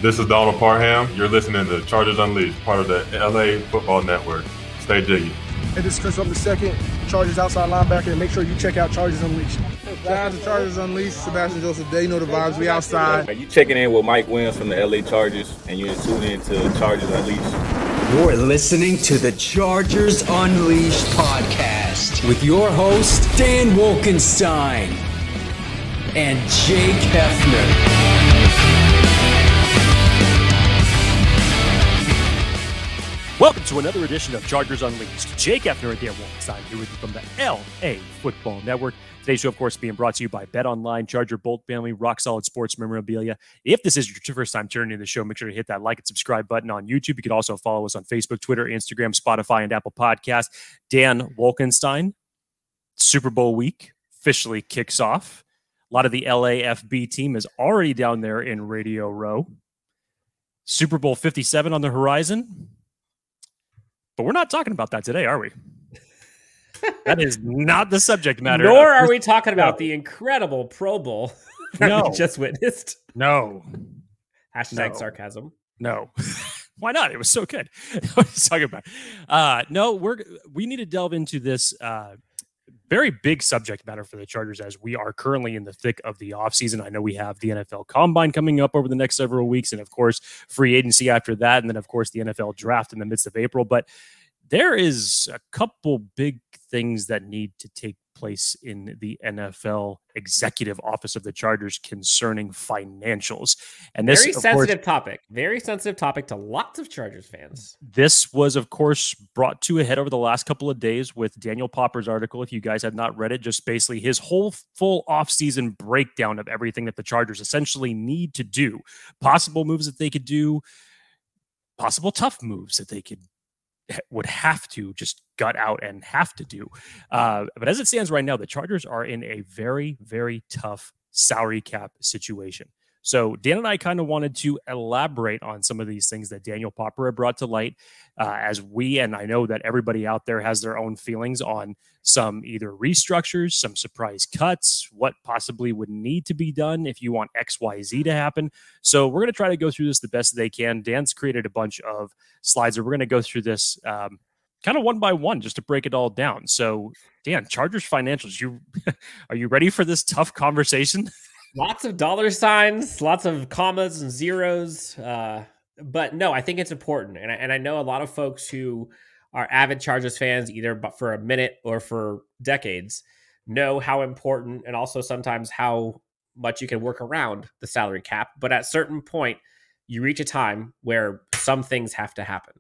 This is Donald Parham. You're listening to Chargers Unleashed, part of the LA Football Network. Stay jiggy. Hey, this is Chris from the second, Chargers outside linebacker, and make sure you check out Chargers Unleashed. Shout out to Chargers Unleashed, Sebastian Joseph Day, you know the vibes, we outside. You checking in with Mike Williams from the LA Chargers, and you're tuning in to Chargers Unleashed. You're listening to the Chargers Unleashed podcast with your host, Dan Wolkenstein and Jake Hefner. Welcome to another edition of Chargers Unleashed. Jake Hefner and Dan Wolkenstein here with you from the LA Football Network. Today's show, of course, being brought to you by BetOnline, Charger Bolt Family, Rock Solid Sports Memorabilia. If this is your first time tuning in the show, make sure to hit that like and subscribe button on YouTube. You can also follow us on Facebook, Twitter, Instagram, Spotify, and Apple Podcasts. Dan Wolkenstein, Super Bowl week officially kicks off. A lot of the LAFB team is already down there in Radio Row. Super Bowl 57 on the horizon. But we're not talking about that today, are we? That is not the subject matter. Nor are we talking about the incredible Pro Bowl that we just witnessed. No. Hashtag sarcasm. No. Why not? It was so good. What are you talking about? No, we need to delve into this very big subject matter for the Chargers as we are currently in the thick of the offseason. I know we have the NFL Combine coming up over the next several weeks, and of course, free agency after that, and then, of course, the NFL Draft in the midst of April. But there is a couple big things that need to take place in the NFL executive office of the Chargers concerning financials. And this, very sensitive topic to lots of Chargers fans. This was, of course, brought to a head over the last couple of days with Daniel Popper's article. If you guys have not read it, just basically his whole full offseason breakdown of everything that the Chargers essentially need to do, possible moves that they could do, possible tough moves that they would have to just gut out and have to do. But as it stands right now, the Chargers are in a very, very tough salary cap situation. So Dan and I kind of wanted to elaborate on some of these things that Daniel Popper had brought to light and I know that everybody out there has their own feelings on some either restructures, some surprise cuts, what possibly would need to be done if you want XYZ to happen. So we're going to try to go through this the best they can. Dan's created a bunch of slides, and we're going to go through this kind of one by one just to break it all down. So Dan, Chargers financials, are you ready for this tough conversation? Lots of dollar signs, lots of commas and zeros. But no, I think it's important. And I know a lot of folks who are avid Chargers fans, either for a minute or for decades, know how important and also sometimes how much you can work around the salary cap. But at a certain point, you reach a time where some things have to happen.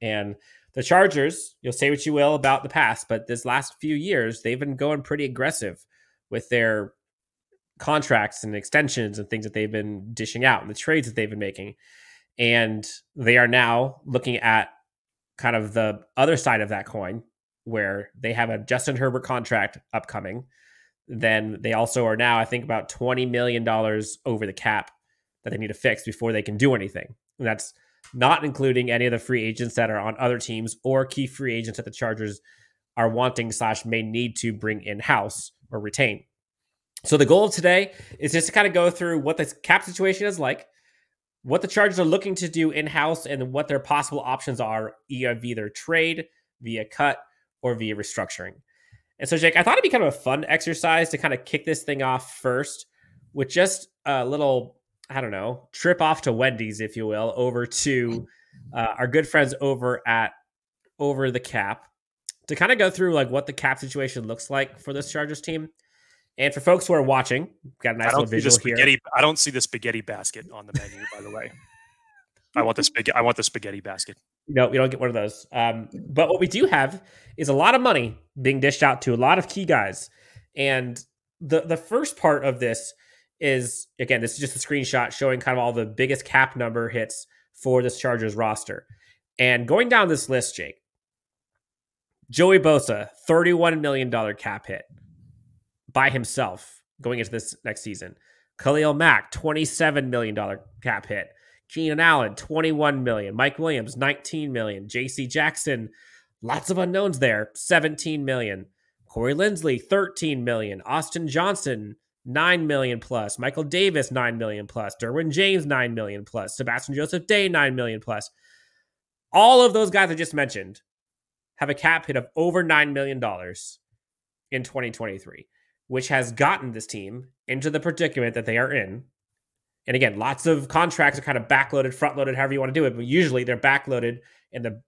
And the Chargers, you'll say what you will about the past, but this last few years, they've been going pretty aggressive with their contracts and extensions and things that they've been dishing out and the trades that they've been making. And they are now looking at kind of the other side of that coin where they have a Justin Herbert contract upcoming. Then they also are now, I think, about $20 million over the cap that they need to fix before they can do anything. And that's not including any of the free agents that are on other teams or key free agents that the Chargers are wanting / may need to bring in-house or retain. So the goal of today is just to kind of go through what the cap situation is like, what the Chargers are looking to do in-house, and what their possible options are via either trade, via cut, or via restructuring. And so, Jake, I thought it'd be kind of a fun exercise to kind of kick this thing off first with just a little, trip off to Wendy's, if you will, over to our good friends over at Over the Cap to kind of go through like what the cap situation looks like for this Chargers team. And for folks who are watching, got a nice little visual here. I don't see the spaghetti basket on the menu, by the way. I want the spaghetti basket. No, we don't get one of those. But what we do have is a lot of money being dished out to a lot of key guys. And the first part of this is, again, this is just a screenshot showing kind of all the biggest cap number hits for this Chargers roster. And going down this list, Jake, Joey Bosa, $31 million cap hit by himself going into this next season. Khalil Mack, $27 million cap hit. Keenan Allen, $21 million. Mike Williams, $19 million. J.C. Jackson, lots of unknowns there, $17 million. Corey Linsley, $13 million. Austin Johnson, $9 million plus. Michael Davis, $9 million plus. Derwin James, $9 million plus. Sebastian Joseph Day, $9 million plus. All of those guys I just mentioned have a cap hit of over $9 million in 2023, which has gotten this team into the predicament that they are in. And again, lots of contracts are kind of backloaded, front-loaded, however you want to do it, but usually they're backloaded and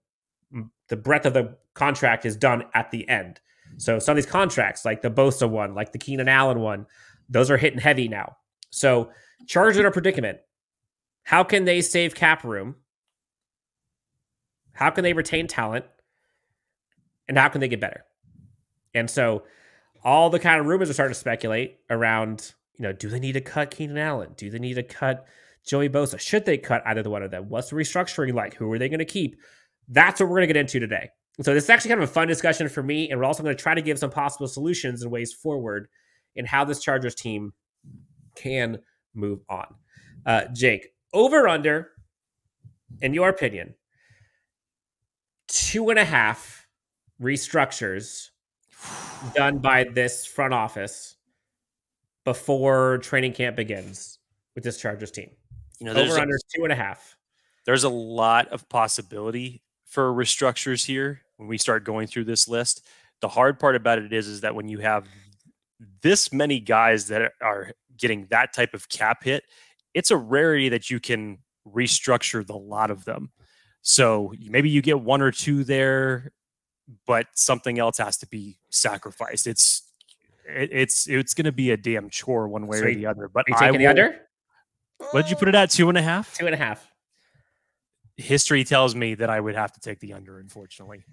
the breadth of the contract is done at the end. So some of these contracts, like the Bosa one, like the Keenan Allen one, those are hitting heavy now. So Chargers are in a predicament. How can they save cap room? How can they retain talent? And how can they get better? And so all the kind of rumors are starting to speculate around, do they need to cut Keenan Allen? Do they need to cut Joey Bosa? Should they cut either one of them? What's the restructuring like? Who are they going to keep? That's what we're going to get into today. So this is actually kind of a fun discussion for me, and we're also going to try to give some possible solutions and ways forward in how this Chargers team can move on. Jake, over under, in your opinion, 2.5 restructures done by this front office before training camp begins with this Chargers team. Over under 2.5. There's a lot of possibility for restructures here when we start going through this list. The hard part about it is that when you have this many guys that are getting that type of cap hit, it's a rarity that you can restructure the lot of them. So maybe you get one or two there, but something else has to be sacrificed. It's going to be a damn chore one way or the other. But are you taking the under? What did you put it at? 2.5? 2.5. History tells me that I would have to take the under, unfortunately.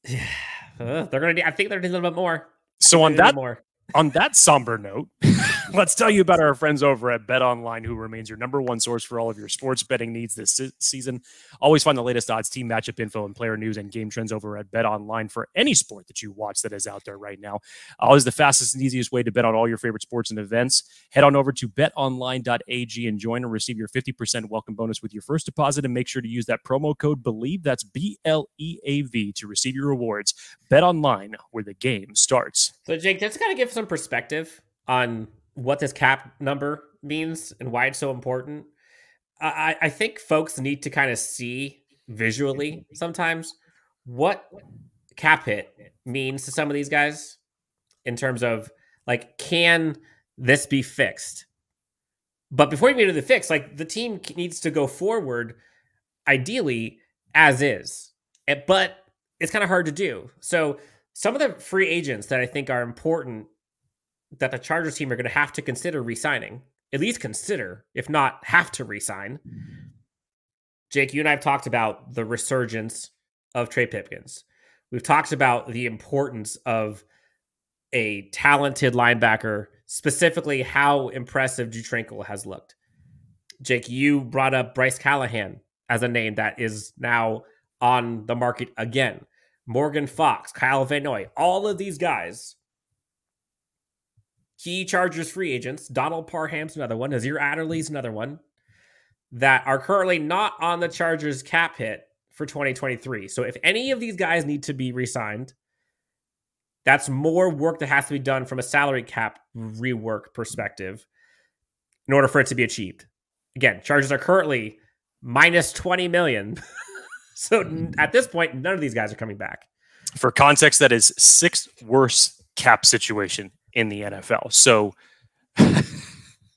They're going to. I think they're going to do a little bit more. So on that somber note, let's tell you about our friends over at BetOnline, who remains your number one source for all of your sports betting needs this season. Always find the latest odds, team matchup info, and player news and game trends over at BetOnline for any sport that you watch that is out there right now. Always the fastest and easiest way to bet on all your favorite sports and events. Head on over to betonline.ag and join and receive your 50% welcome bonus with your first deposit, and make sure to use that promo code BELIEVE, that's BLEAV, to receive your rewards. BetOnline, where the game starts. So Jake, just got to give some perspective on what this cap number means and why it's so important. I think folks need to kind of see visually sometimes what cap hit means to some of these guys in terms of, like, can this be fixed? But before you get to the fix, like, the team needs to go forward ideally as is, but it's kind of hard to do. So some of the free agents that I think are important that the Chargers team are going to have to consider re-signing, at least consider, if not have to re-sign. Jake, you and I have talked about the resurgence of Trey Pipkins. We've talked about the importance of a talented linebacker, specifically how impressive Dutrinkel has looked. Jake, you brought up Bryce Callahan as a name that is now on the market again. Morgan Fox, Kyle Van Noy, all of these guys, key Chargers free agents. Donald Parham's another one. Nazir Adderley's another one that are currently not on the Chargers cap hit for 2023. So if any of these guys need to be re-signed, that's more work that has to be done from a salary cap rework perspective in order for it to be achieved. Again, Chargers are currently minus $20 million. So at this point, none of these guys are coming back. For context, that is sixth worst cap situation in the NFL. So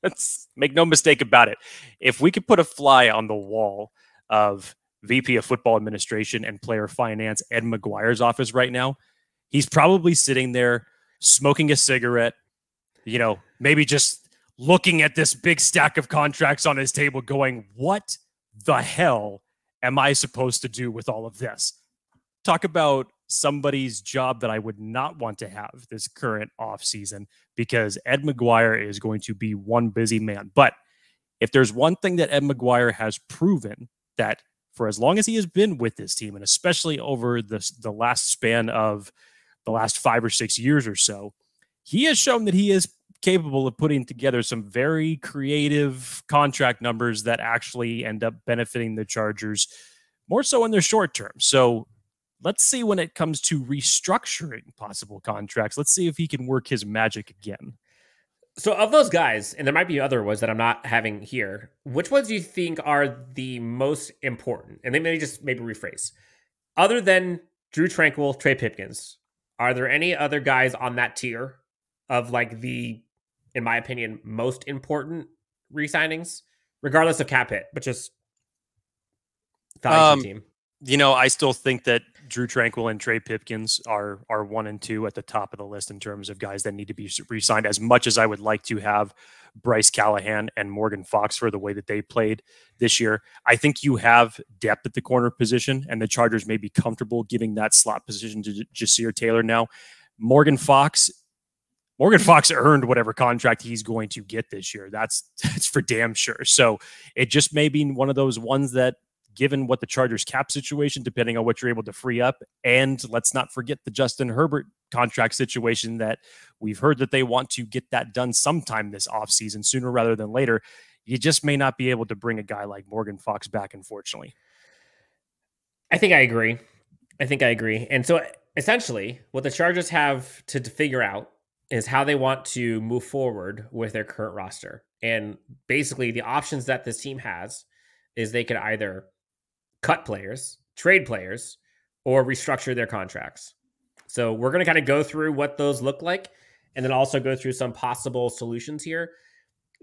let's make no mistake about it. If we could put a fly on the wall of VP of Football Administration and Player Finance Ed McGuire's office right now, he's probably sitting there smoking a cigarette, maybe just looking at this big stack of contracts on his table going, what the hell am I supposed to do with all of this? Talk about somebody's job that I would not want to have this current offseason, because Ed McGuire is going to be one busy man. But if there's one thing that Ed McGuire has proven, that for as long as he has been with this team, and especially over the last span of the last 5 or 6 years or so, he has shown that he is capable of putting together some very creative contract numbers that actually end up benefiting the Chargers more so in their short term. So let's see when it comes to restructuring possible contracts. Let's see if he can work his magic again. So of those guys, and there might be other ones that I'm not having here, which ones do you think are the most important? And then maybe rephrase. Other than Drew Tranquil, Trey Pipkins, are there any other guys on that tier of like the, in my opinion, most important re-signings, regardless of cap hit, but just value to the team? You know, I still think that Drew Tranquil and Trey Pipkins are 1 and 2 at the top of the list in terms of guys that need to be re-signed. As much as I would like to have Bryce Callahan and Morgan Fox for the way that they played this year, I think you have depth at the corner position, and the Chargers may be comfortable giving that slot position to Jasir Taylor now. Morgan Fox earned whatever contract he's going to get this year. That's for damn sure. So it just may be one of those ones that, given what the Chargers cap situation, depending on what you're able to free up, and let's not forget the Justin Herbert contract situation that we've heard that they want to get that done sometime this offseason, sooner rather than later. You just may not be able to bring a guy like Morgan Fox back, unfortunately. I think I agree. And so essentially what the Chargers have to figure out is how they want to move forward with their current roster. And basically the options that this team has is they could either cut players, trade players, or restructure their contracts. So we're going to kind of go through what those look like and then also go through some possible solutions here.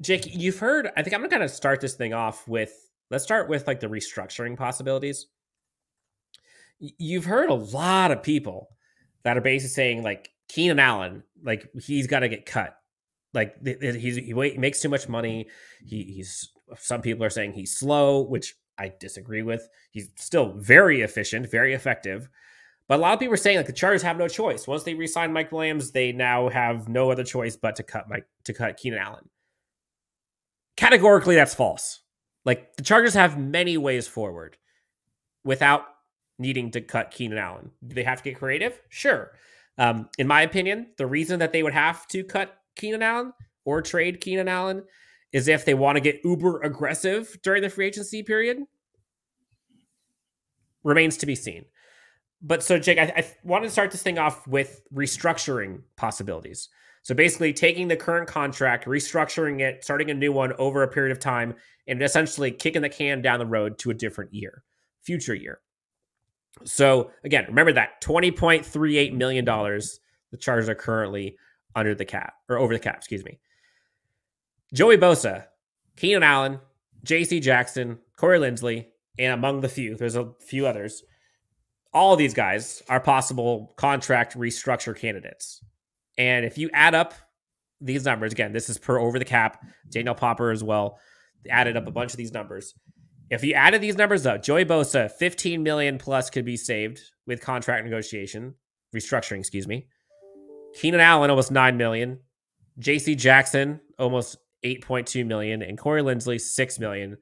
Jake, you've heard, I think I'm going to kind of start this thing off with, let's start with like the restructuring possibilities. You've heard a lot of people that are basically saying like Keenan Allen, like he's got to get cut. Like he makes too much money. He's some people are saying he's slow, which I disagree with. He's still very efficient, very effective. But a lot of people are saying like the Chargers have no choice. Once they re-sign Mike Williams, they now have no other choice but to cut Keenan Allen. Categorically, that's false. Like the Chargers have many ways forward without needing to cut Keenan Allen. Do they have to get creative? Sure. In my opinion, the reason that they would have to cut Keenan Allen or trade Keenan Allen is if they want to get uber aggressive during the free agency period. Remains to be seen. But so, Jake, I want to start this thing off with restructuring possibilities. So basically taking the current contract, restructuring it, starting a new one over a period of time, and essentially kicking the can down the road to a different year, future year. So again, remember that $20.38 million the Chargers are currently under the cap, or over the cap, excuse me. Joey Bosa, Keenan Allen, J.C. Jackson, Corey Linsley, and among the few, there's a few others, all of these guys are possible contract restructure candidates. And if you add up these numbers, again, this is per over the cap, Daniel Popper as well, added up a bunch of these numbers. If you added these numbers up, Joey Bosa, $15 million plus could be saved with contract restructuring, excuse me. Keenan Allen, almost $9 million. J.C. Jackson, almost $8.2 million. And Corey Linsley, $6 million.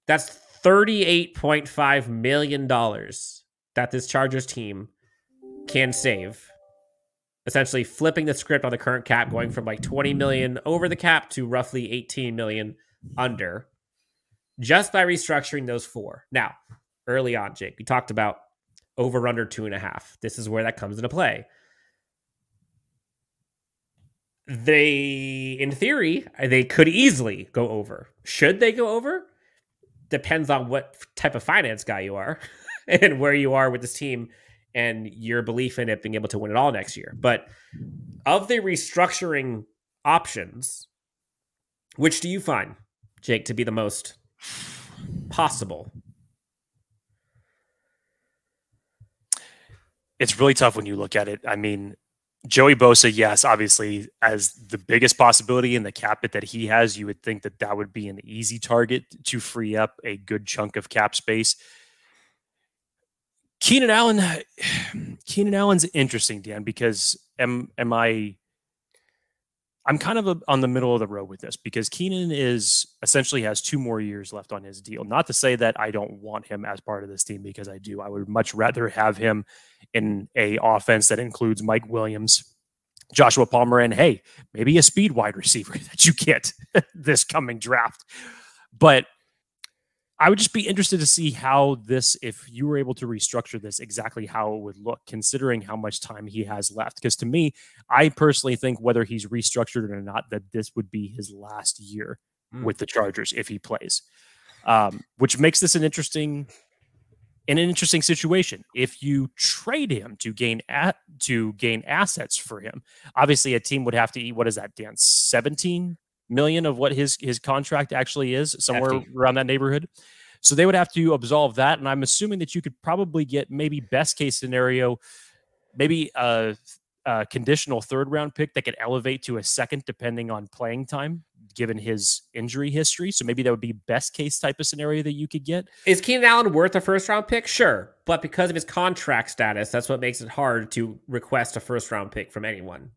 That's $38.5 million that this Chargers team can save. Essentially flipping the script on the current cap, going from like $20 million over the cap to roughly $18 million under, just by restructuring those four. Now, early on, Jake, we talked about over under 2.5. This is where that comes into play. In theory, they could easily go over. Should they go over? Depends on what type of finance guy you are and where you are with this team and your belief in it being able to win it all next year. But of the restructuring options, which do you find, Jake, to be the most possible? It's really tough when you look at it. I mean, Joey Bosa, yes, obviously, as the biggest possibility in the cap hit that he has, you would think that that would be an easy target to free up a good chunk of cap space. Keenan Allen's interesting, Dan, because I'm kind of on the middle of the road with this, because Keenan essentially has 2 more years left on his deal. Not to say that I don't want him as part of this team, because I do. I would much rather have him in a offense that includes Mike Williams, Joshua Palmer, and hey, maybe a speed wide receiver that you get this coming draft. But I would just be interested to see how this, if you were able to restructure this, exactly how it would look, considering how much time he has left. Because to me, I personally think whether he's restructured or not, that this would be his last year with the Chargers if he plays, which makes this an interesting situation. If you trade him to gain assets for him, obviously a team would have to eat, what is that, Dan? 17 million of what his contract actually is, somewhere around that neighborhood. So they would have to absolve that. And I'm assuming that you could probably get, maybe best case scenario, maybe a conditional 3rd round pick that could elevate to a 2nd, depending on playing time, given his injury history. So maybe that would be best case type of scenario that you could get. Is Keenan Allen worth a 1st round pick? Sure. But because of his contract status, that's what makes it hard to request a 1st round pick from anyone.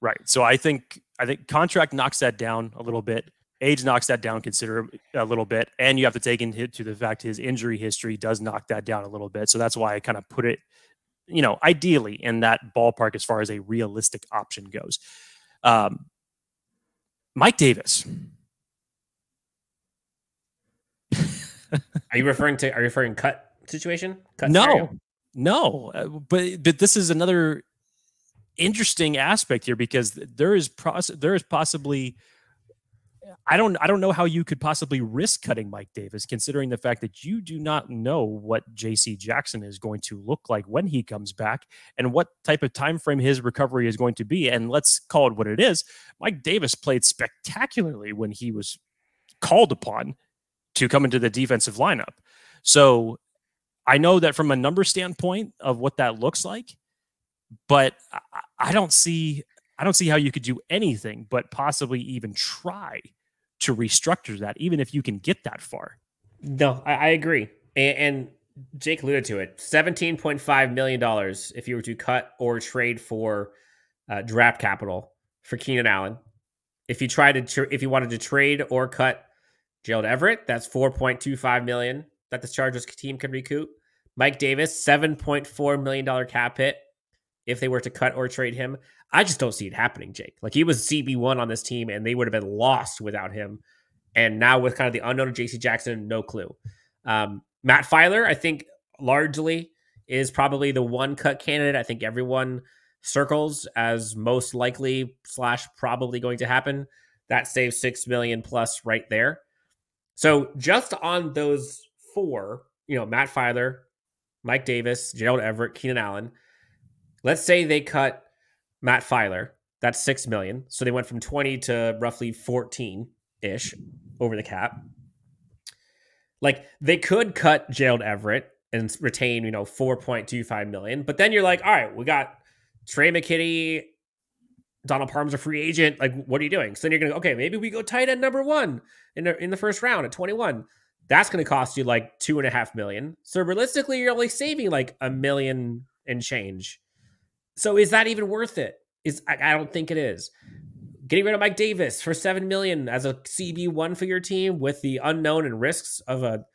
Right. So I think contract knocks that down a little bit. Age knocks that down considerably a little bit. And you have to take into the fact his injury history does knock that down a little bit. So that's why I kind of put it, ideally in that ballpark as far as a realistic option goes. Mike Davis. Are you referring cut situation? Cut no, scenario? No. But this is another interesting aspect here, because there is possibly, I don't know how you could possibly risk cutting Mike Davis, considering the fact that you do not know what JC Jackson is going to look like when he comes back and what type of time frame his recovery is going to be. And let's call it what it is. Mike Davis played spectacularly when he was called upon to come into the defensive lineup. So I know that from a number standpoint of what that looks like, but I don't see how you could do anything but possibly even try to restructure that, even if you can get that far. No, I agree. And Jake alluded to it. $17.5 million if you were to cut or trade for draft capital for Keenan Allen. If you wanted to trade or cut Gerald Everett, that's $4.25 million that the Chargers team could recoup. Mike Davis, $7.4 million cap hit if they were to cut or trade him. I just don't see it happening, Jake. Like, he was CB1 on this team, and they would have been lost without him. And now with kind of the unknown of JC Jackson, no clue. Matt Feiler, I think, largely is probably the one cut candidate I think everyone circles as most likely / probably going to happen. That saves $6 million plus right there. So just on those 4, Matt Feiler, Mike Davis, Gerald Everett, Keenan Allen, let's say they cut Matt Feiler. That's $6 million. So they went from 20 to roughly 14-ish over the cap. Like, they could cut Gerald Everett and retain, $4.25 million. But then you're like, all right, we got Trey McKitty, Donald Parham's a free agent. Like, what are you doing? So then you're going to, okay, maybe we go tight end number 1 in the 1st round at 21. That's going to cost you like $2.5 million. So realistically, you're only saving like $1 million and change. So is that even worth it? I don't think it is. Getting rid of Mike Davis for $7 million as a CB1 for your team with the unknown and risks of a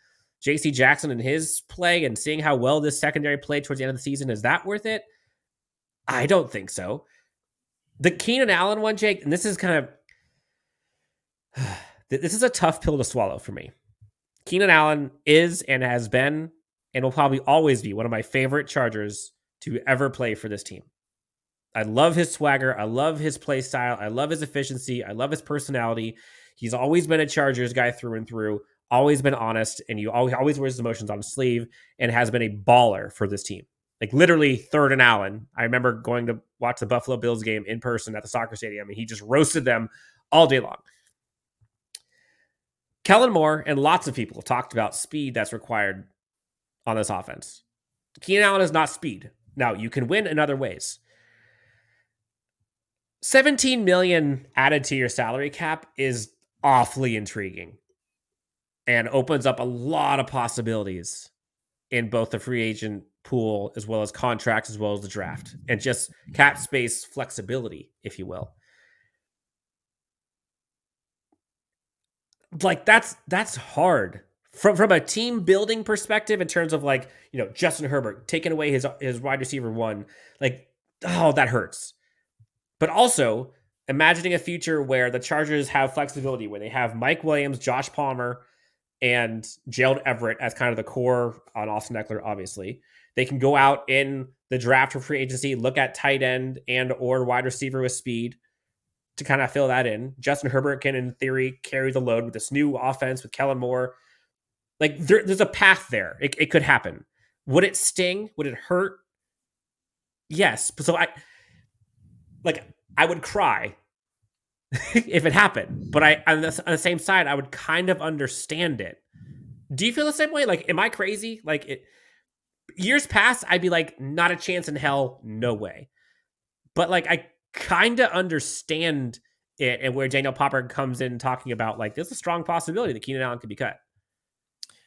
JC Jackson and his play, and seeing how well this secondary played towards the end of the season, is that worth it? I don't think so. The Keenan Allen one, Jake, and this is kind of this is a tough pill to swallow for me. Keenan Allen is and has been and will probably always be one of my favorite Chargers to ever play for this team. I love his swagger. I love his play style. I love his efficiency. I love his personality. He's always been a Chargers guy through and through, always been honest, and he always wears his emotions on his sleeve, and has been a baller for this team. Like, literally 3rd and Allen. I remember going to watch the Buffalo Bills game in person at the soccer stadium, and he just roasted them all day long. Kellen Moore and lots of people have talked about speed that's required on this offense. Keenan Allen is not speed. Now, you can win in other ways. $17 million added to your salary cap is awfully intriguing and opens up a lot of possibilities in both the free agent pool, as well as contracts, as well as the draft, and just cap space flexibility, if you will. Like, that's hard from a team building perspective, in terms of, like, Justin Herbert taking away his wide receiver 1. Like, oh, that hurts. But also imagining a future where the Chargers have flexibility, where they have Mike Williams, Josh Palmer, and Gerald Everett as kind of the core on Austin Eckler, obviously. They can go out in the draft or free agency, look at tight end and or wide receiver with speed to kind of fill that in. Justin Herbert can, in theory, carry the load with this new offense with Kellen Moore. Like, there's a path there. It could happen. Would it sting? Would it hurt? Yes. So I would cry if it happened. But on the same side, I would kind of understand it. Do you feel the same way? Like, am I crazy? Like, years past, I'd be like, not a chance in hell, no way. But like, I kind of understand it, and where Daniel Popper comes in talking about like, there's a strong possibility that Keenan Allen could be cut.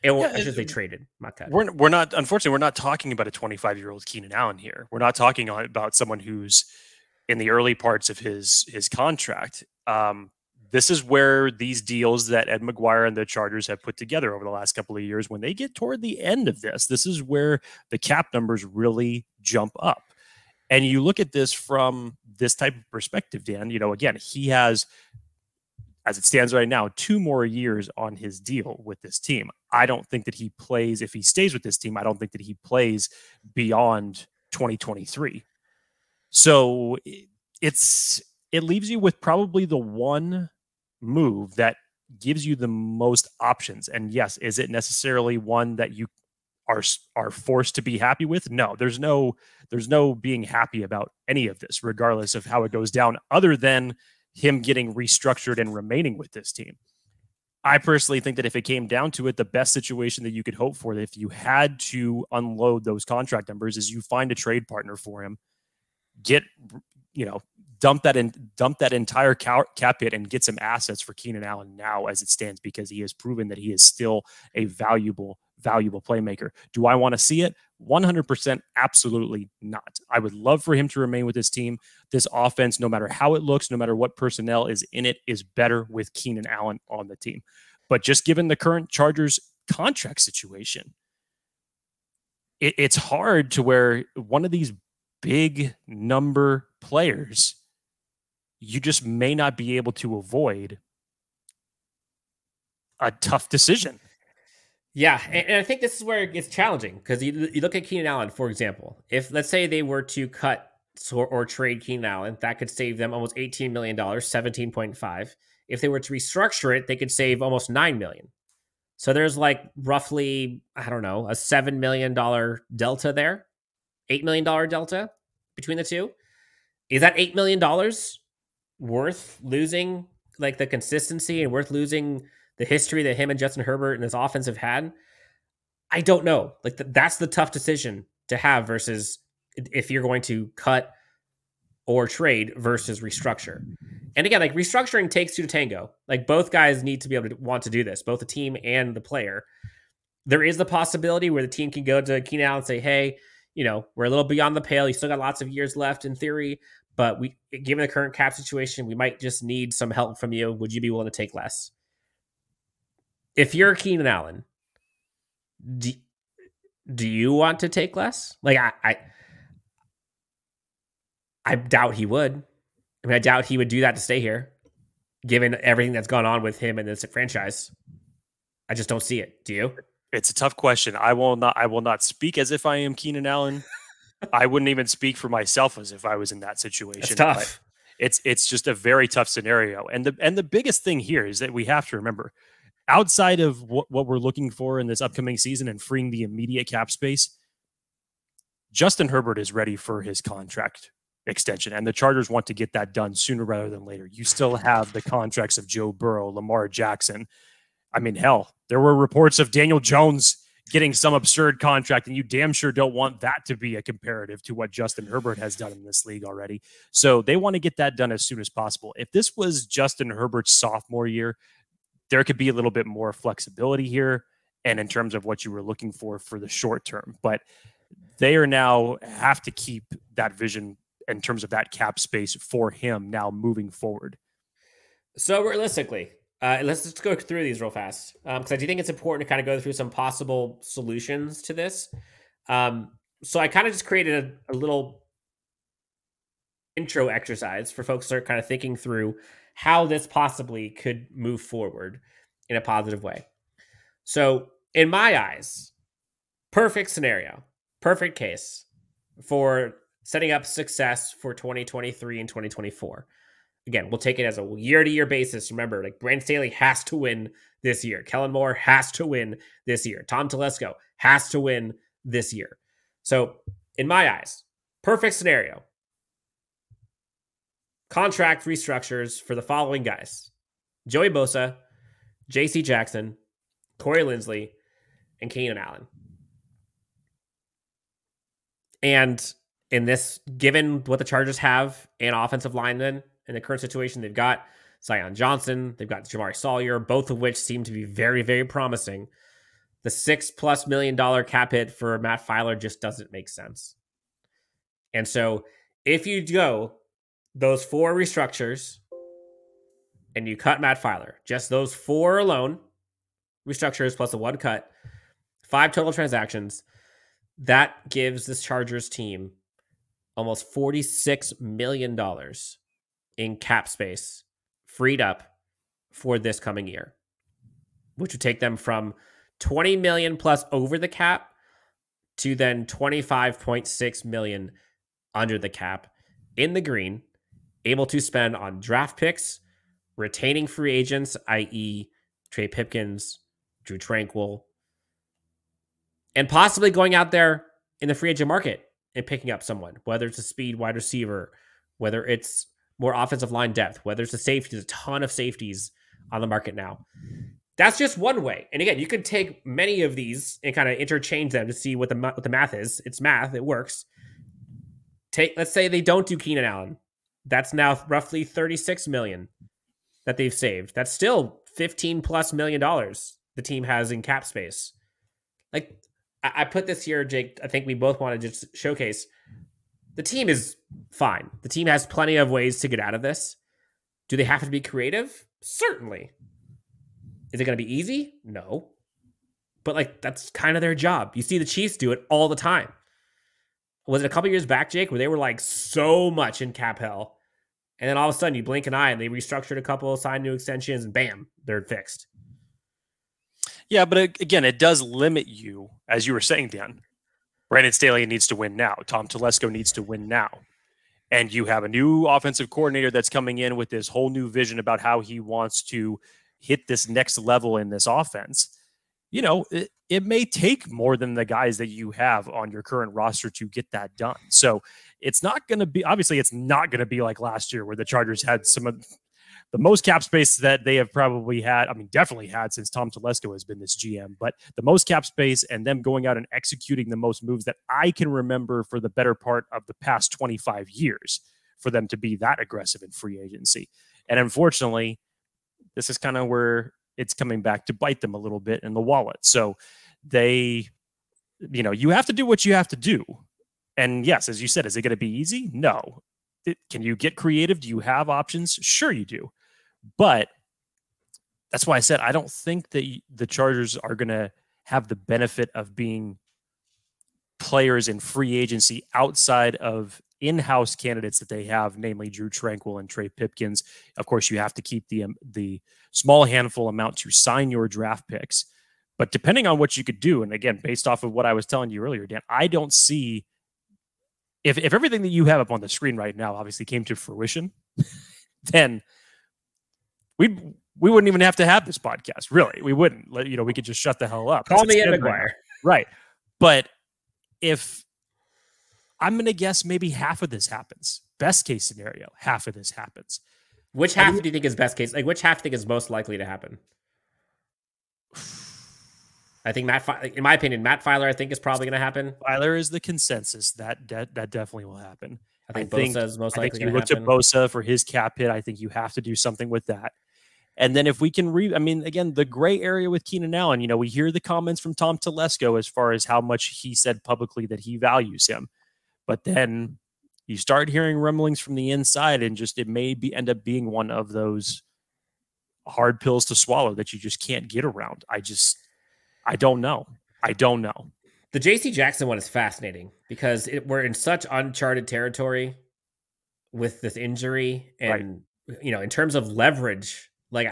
I should say traded, not cut. We're not, unfortunately, we're not talking about a 25-year-old Keenan Allen here. We're not talking about someone who's in the early parts of his contract. This is where these deals that Ed McGuire and the Chargers have put together over the last couple of years, when they get toward the end of this is where the cap numbers really jump up. And you look at this from this type of perspective, Dan, again, he has, as it stands right now, 2 more years on his deal with this team. I don't think that he plays, if he stays with this team, I don't think that he plays beyond 2023. So it leaves you with probably the one move that gives you the most options. And yes, is it necessarily one that you are forced to be happy with? No, there's no being happy about any of this, regardless of how it goes down, other than him getting restructured and remaining with this team. I personally think that if it came down to it, the best situation that you could hope for, that if you had to unload those contract numbers, is you find a trade partner for him, dump that entire cap hit and get some assets for Keenan Allen now as it stands, because he has proven that he is still a valuable playmaker. Do I want to see it? 100% absolutely not. I would love for him to remain with this team. This offense, no matter how it looks, no matter what personnel is in it, is better with Keenan Allen on the team. But just given the current Chargers contract situation, it's hard to where one of these big number players, you just may not be able to avoid a tough decision. Yeah, and I think this is where it gets challenging, because you look at Keenan Allen, for example. If, let's say, they were to cut or trade Keenan Allen, that could save them almost $18 million, 17.5. If they were to restructure it, they could save almost $9 million. So there's like roughly, I don't know, a $7 million delta there, $8 million delta between the two. Is that $8 million worth losing like the consistency and worth losing the history that him and Justin Herbert and his offense have had? I don't know. Like that's the tough decision to have, versus if you're going to cut or trade versus restructure. And again, like, restructuring takes 2 to tango. Like, both guys need to be able to want to do this, both the team and the player. There is the possibility where the team can go to Keenan Allen and say, hey, we're a little beyond the pale. You still got lots of years left in theory, but given the current cap situation, we might just need some help from you. Would you be willing to take less? If you're Keenan Allen, do you want to take less? Like, I doubt he would. I mean, I doubt he would do that to stay here, given everything that's gone on with him and this franchise. I just don't see it. Do you? It's a tough question. I will not speak as if I am Keenan Allen. I wouldn't even speak for myself as if I was in that situation. It's tough. It's just a very tough scenario. And the biggest thing here is that we have to remember, outside of what we're looking for in this upcoming season and freeing the immediate cap space, Justin Herbert is ready for his contract extension, and the Chargers want to get that done sooner rather than later. You still have the contracts of Joe Burrow, Lamar Jackson. I mean, hell, there were reports of Daniel Jones getting some absurd contract, and you damn sure don't want that to be a comparative to what Justin Herbert has done in this league already. So they want to get that done as soon as possible. If this was Justin Herbert's sophomore year, there could be a little bit more flexibility here, and in terms of what you were looking for the short term. But they are now have to keep that vision in terms of that cap space for him now moving forward. So realistically, let's just go through these real fast, because I do think it's important to kind of go through some possible solutions to this. So I kind of just created a little intro exercise for folks to start kind of thinking through how this possibly could move forward in a positive way. So in my eyes, perfect scenario, perfect case for setting up success for 2023 and 2024. Again, we'll take it as a year-to-year basis. Remember, like Brandon Staley has to win this year. Kellen Moore has to win this year. Tom Telesco has to win this year. So in my eyes, perfect scenario. Contract restructures for the following guys: Joey Bosa, J.C. Jackson, Corey Linsley, and Keenan Allen. And in this, given what the Chargers have and offensive linemen in the current situation, they've got Zion Johnson, they've got Jamari Sawyer, both of which seem to be very, very promising. The $6+ million cap hit for Matt Feiler just doesn't make sense. And so if you go those 4 restructures and you cut Matt Feiler, just those 4 alone, restructures plus the 1 cut, 5 total transactions, that gives this Chargers team almost $46 million in cap space freed up for this coming year, which would take them from $20 million plus over the cap to then $25.6 million under the cap in the green, able to spend on draft picks, retaining free agents, i.e. Trey Pipkins, Drew Tranquill, and possibly going out there in the free agent market and picking up someone, whether it's a speed wide receiver, whether it's more offensive line depth, whether it's a safety. There's a ton of safeties on the market now. That's just one way. And again, you could take many of these and kind of interchange them to see what the math is. It's math. It works. Let's say they don't do Keenan Allen. That's now roughly $36 million that they've saved. That's still $15+ million the team has in cap space. Like, I put this here, Jake. I think we both want to just showcase the team is fine. The team has plenty of ways to get out of this. Do they have to be creative? Certainly. Is it going to be easy? No. But like, that's kind of their job. You see the Chiefs do it all the time. Was it a couple years back, Jake, where they were like so much in cap hell, and then all of a sudden you blink an eye and they restructured a couple, signed new extensions, and bam, they're fixed. Yeah, but again, it does limit you, as you were saying, Dan. Brandon Staley needs to win now. Tom Telesco needs to win now. And you have a new offensive coordinator that's coming in with this whole new vision about how he wants to hit this next level in this offense. You know, it may take more than the guys that you have on your current roster to get that done. So it's not going to be, obviously, it's not going to be like last year where the Chargers had some of the most cap space that they have probably had. I mean, definitely had since Tom Telesco has been this GM, but the most cap space and them going out and executing the most moves that I can remember for the better part of the past 25 years for them to be that aggressive in free agency. And unfortunately, this is kind of where it's coming back to bite them a little bit in the wallet. So they, you know, you have to do what you have to do. And yes, as you said, is it going to be easy? No. Can you get creative? Do you have options? Sure you do. But that's why I said I don't think that the Chargers are going to have the benefit of being players in free agency outside of in-house candidates that they have, namely Drew Tranquill and Trey Pipkins. Of course, you have to keep the small handful amount to sign your draft picks. But depending on what you could do, and again, based off of what I was telling you earlier, Dan, I don't see if everything that you have up on the screen right now obviously came to fruition, then we wouldn't even have to have this podcast. Really, we wouldn't. We could just shut the hell up. Call me Ed McGuire. Right. But if I'm going to guess maybe half of this happens, best case scenario, half of this happens. Which half do you think is best case? Like, which half do you think is most likely to happen? I think in my opinion, Matt Feiler, I think is probably going to happen. Feiler is the consensus that definitely will happen. I think Bosa is most likely going to happen. You look to Bosa for his cap hit. I think you have to do something with that. And then if we can again, the gray area with Keenan Allen, we hear the comments from Tom Telesco as far as how much he said publicly that he values him. But then you start hearing rumblings from the inside and just it may end up being one of those hard pills to swallow that you just can't get around. I don't know. The J.C. Jackson one is fascinating because we're in such uncharted territory with this injury. And, in terms of leverage, like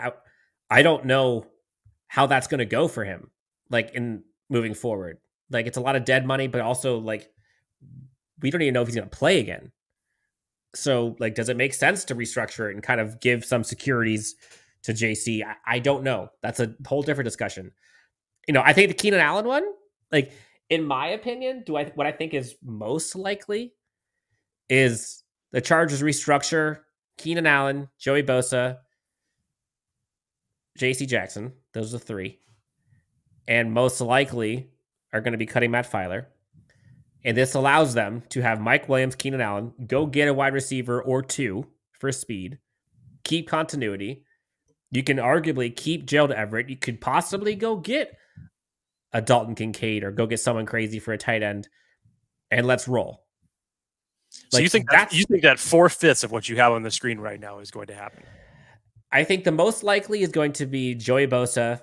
I don't know how that's going to go for him. like in moving forward. Like it's a lot of dead money, but also like we don't even know if he's going to play again. So like, does it make sense to restructure it and kind of give some securities to JC? I don't know. That's a whole different discussion. I think the Keenan Allen one, like in my opinion, what I think is most likely is the Chargers restructure Keenan Allen, Joey Bosa, JC Jackson. Those are 3. And most likely are going to be cutting Matt Feiler. And this allows them to have Mike Williams, Keenan Allen, go get a wide receiver or 2 for speed, keep continuity. You can arguably keep Gerald Everett. You could possibly go get a Dalton Kincaid or go get someone crazy for a tight end, and let's roll. So you think that 4/5 of what you have on the screen right now is going to happen? I think the most likely is going to be Joey Bosa,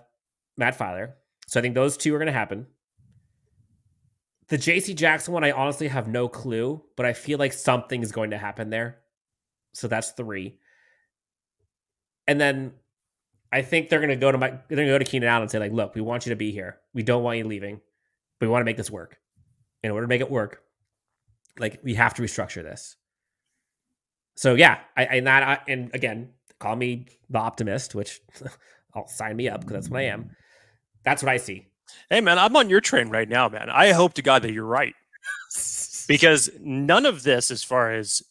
Matt Feiler. So I think those 2 are going to happen. The JC Jackson one, I honestly have no clue, but I feel like something is going to happen there. So that's 3. And then I think they're going to go to Keenan Allen and say, like, look, we want you to be here. We don't want you leaving, but we want to make this work. In order to make it work, like, we have to restructure this. So yeah, and again, call me the optimist, which I'll sign me up because that's what I am. That's what I see. Hey, man, I'm on your train right now, man. I hope to God that you're right. Because none of this, as far as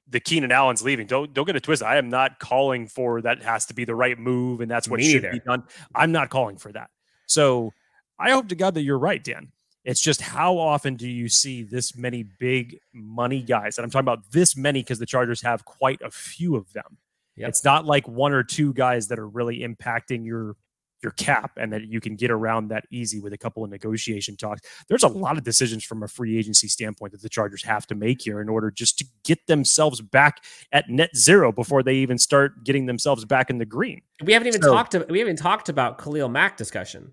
the Keenan Allen's leaving, don't get it twisted. I am not calling for that has to be the right move and that's what should be done. I'm not calling for that. So I hope to God that you're right, Dan. It's just how often do you see this many big money guys? And I'm talking about this many because the Chargers have quite a few of them. Yep. It's not like 1 or 2 guys that are really impacting your cap and that you can get around that easy with a couple of negotiation talks. There's a lot of decisions from a free agency standpoint that the Chargers have to make here in order just to get themselves back at net zero before they even start getting themselves back in the green. We haven't even talked about Khalil Mack discussion.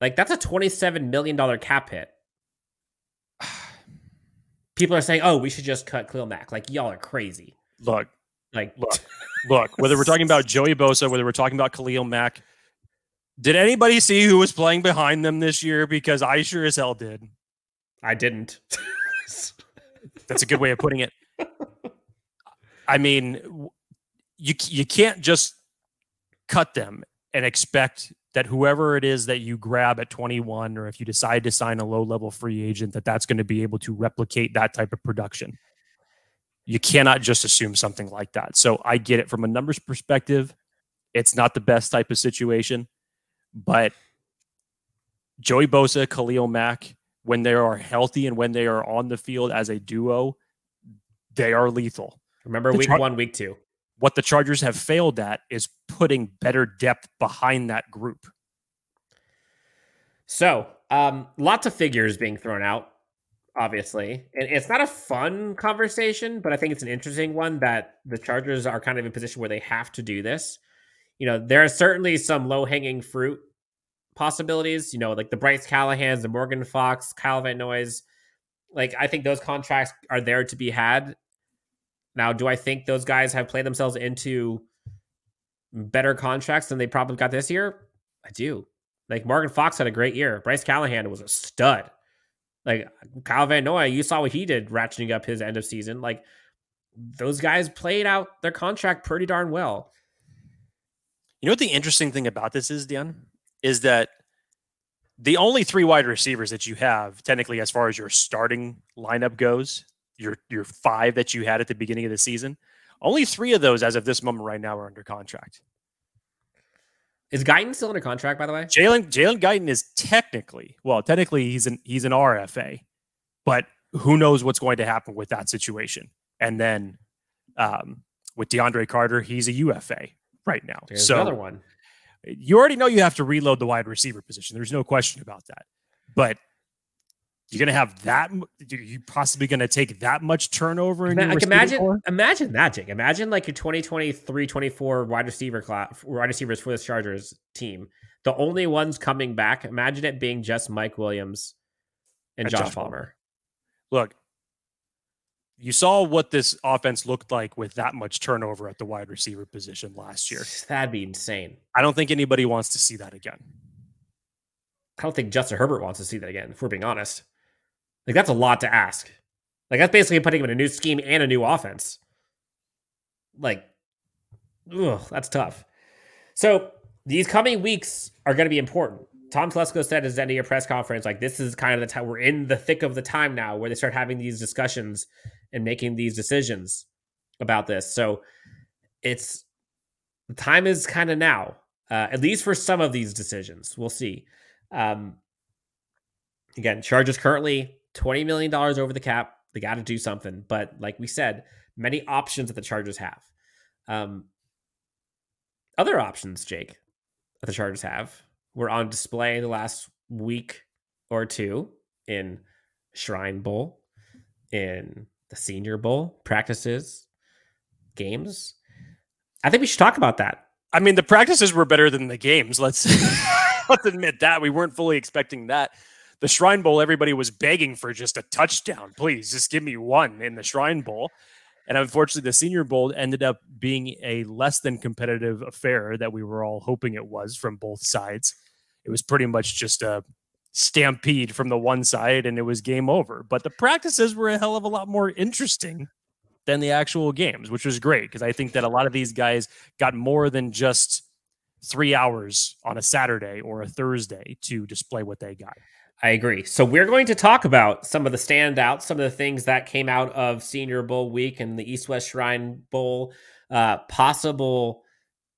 Like, that's a $27 million cap hit. People are saying, oh, we should just cut Khalil Mack. Like, y'all are crazy. Look, whether we're talking about Joey Bosa, whether we're talking about Khalil Mack, did anybody see who was playing behind them this year? Because I sure as hell did. I didn't. That's a good way of putting it. I mean, you can't just cut them and expect that whoever it is that you grab at 21, or if you decide to sign a low-level free agent, that's going to be able to replicate that type of production. You cannot just assume something like that. So I get it from a numbers perspective. It's not the best type of situation, but Joey Bosa, Khalil Mack, when they are healthy and when they are on the field as a duo, they are lethal. Remember week 1, week 2. What the Chargers have failed at is putting better depth behind that group. So lots of figures being thrown out, obviously. And it's not a fun conversation, but I think it's an interesting one that the Chargers are kind of in a position where they have to do this. There are certainly some low-hanging fruit possibilities, like the Bryce Callahans, the Morgan Fox, Kyle Van Noy's. Like, I think those contracts are there to be had. Now, do I think those guys have played themselves into better contracts than they probably got this year? I do. Like, Morgan Fox had a great year. Bryce Callahan was a stud. Like, Kyle Van Noy, you saw what he did ratcheting up his end of season. Like, those guys played out their contract pretty darn well. You know what the interesting thing about this is, Dan? Is that the only 3 wide receivers that you have, technically, as far as your starting lineup goes, your 5 that you had at the beginning of the season, only 3 of those as of this moment right now are under contract. Is Guyton still under contract, by the way? Jalen Guyton is technically he's an RFA, but who knows what's going to happen with that situation. And then with DeAndre Carter, he's a UFA right now. There's another one. You already know you have to reload the wide receiver position. There's no question about that. But you're going to have that. You're possibly going to take that much turnover in your imagine that, Jake. Imagine like your 2023-24 wide receivers for this Chargers team. The only ones coming back, imagine it being just Mike Williams and Josh Palmer. Look, you saw what this offense looked like with that much turnover at the wide receiver position last year. That'd be insane. I don't think anybody wants to see that again. I don't think Justin Herbert wants to see that again, if we're being honest. Like, that's a lot to ask. Like, that's basically putting him in a new scheme and a new offense. Like, ugh, that's tough. So these coming weeks are going to be important. Tom Telesco said at his end of year press conference, like, this is kind of the time, we're in the thick of the time now where they start having these discussions and making these decisions about this. So the time is kind of now, at least for some of these decisions. We'll see. Again, Chargers currently $20 million over the cap. They got to do something. But like we said, many options that the Chargers have. Other options, Jake, that the Chargers have were on display the last week or two in Shrine Bowl, in the Senior Bowl, practices, games. I think we should talk about that. I mean, the practices were better than the games. Let's admit that. We weren't fully expecting that. The Shrine Bowl, everybody was begging for just a touchdown. Please, just give me one in the Shrine Bowl. And unfortunately, the Senior Bowl ended up being a less than competitive affair that we were all hoping it was from both sides. It was pretty much just a stampede from the one side, and it was game over. But the practices were a hell of a lot more interesting than the actual games, which was great because I think that a lot of these guys got more than just 3 hours on a Saturday or a Thursday to display what they got. I agree. So we're going to talk about some of the standouts, some of the things that came out of Senior Bowl week and the East-West Shrine Bowl, possible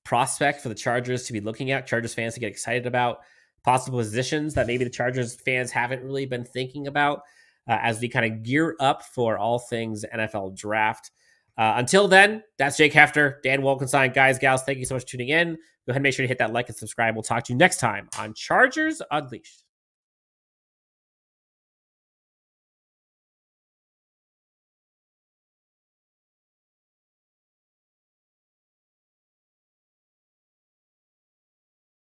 prospect for the Chargers to be looking at, Chargers fans to get excited about, possible positions that maybe the Chargers fans haven't really been thinking about as we kind of gear up for all things NFL draft. Until then, that's Jake Hefner, Dan Wolkenstein. Guys, gals, thank you so much for tuning in. Go ahead and make sure to hit that like and subscribe. We'll talk to you next time on Chargers Unleashed.